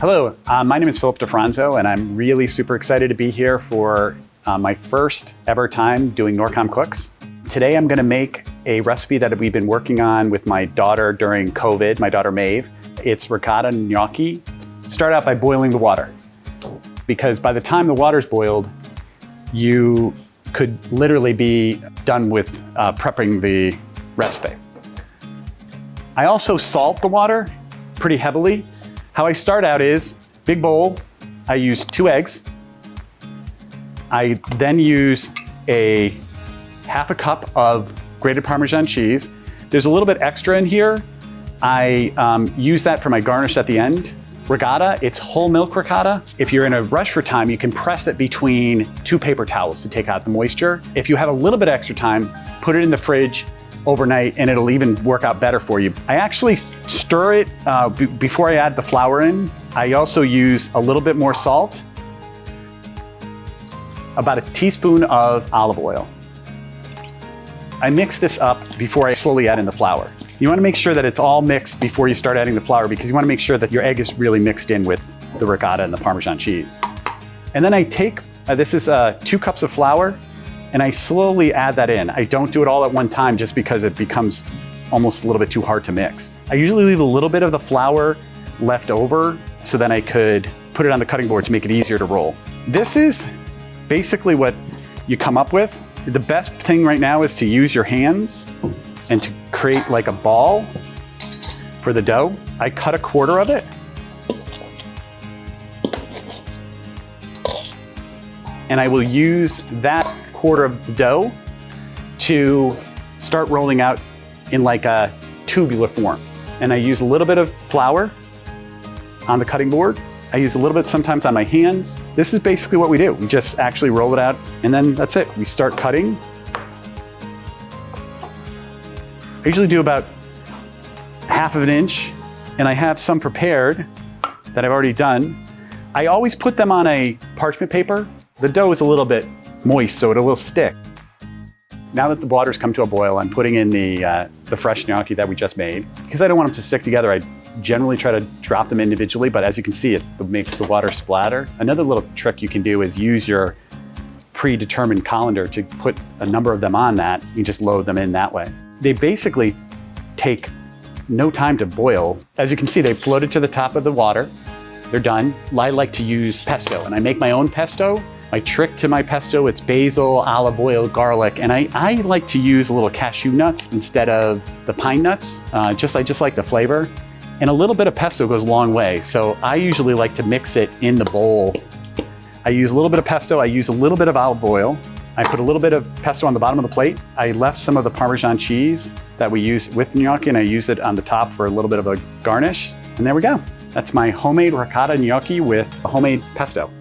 Hello, my name is DeFronzo, and I'm really super excited to be here for my first ever time doing Norcom Cooks. Today I'm gonna make a recipe that we've been working on with my daughter during COVID, my daughter Maeve. It's ricotta gnocchi. Start out by boiling the water, because by the time the water's boiled, you could literally be done with prepping the recipe. I also salt the water pretty heavily. How I start out is, big bowl, I use 2 eggs. I then use a half a cup of grated Parmesan cheese. There's a little bit extra in here. I use that for my garnish at the end. Ricotta, it's whole milk ricotta. If you're in a rush for time, you can press it between 2 paper towels to take out the moisture. If you have a little bit extra time, put it in the fridge overnight and it'll even work out better for you. I actually stir it before I add the flour in. I also use a little bit more salt, about a teaspoon of olive oil. I mix this up before I slowly add in the flour. You want to make sure that it's all mixed before you start adding the flour, because you want to make sure that your egg is really mixed in with the ricotta and the Parmesan cheese. And then I take, this is 2 cups of flour, and I slowly add that in. I don't do it all at one time just because it becomes almost a little bit too hard to mix. I usually leave a little bit of the flour left over so then I could put it on the cutting board to make it easier to roll. This is basically what you come up with. The best thing right now is to use your hands and to create like a ball for the dough. I cut 1/4 of it. And I will use that 1/4 of the dough to start rolling out in like a tubular form. And I use a little bit of flour on the cutting board. I use a little bit sometimes on my hands. This is basically what we do. We just actually roll it out and then that's it. We start cutting. I usually do about 1/2 of an inch, and I have some prepared that I've already done. I always put them on a parchment paper. The dough is a little bit moist, so it will stick. Now that the water's come to a boil, I'm putting in the fresh gnocchi that we just made. Because I don't want them to stick together, I generally try to drop them individually, but as you can see, it makes the water splatter. Another little trick you can do is use your predetermined colander to put a number of them on that. You just load them in that way. They basically take no time to boil. As you can see, they've floated to the top of the water. They're done. I like to use pesto, and I make my own pesto. My trick to my pesto, it's basil, olive oil, garlic, and I like to use a little cashew nuts instead of the pine nuts. I just like the flavor. And a little bit of pesto goes a long way. So I usually like to mix it in the bowl. I use a little bit of pesto, I use a little bit of olive oil. I put a little bit of pesto on the bottom of the plate. I left some of the Parmesan cheese that we use with the gnocchi, and I use it on the top for a little bit of a garnish. And there we go. That's my homemade ricotta gnocchi with a homemade pesto.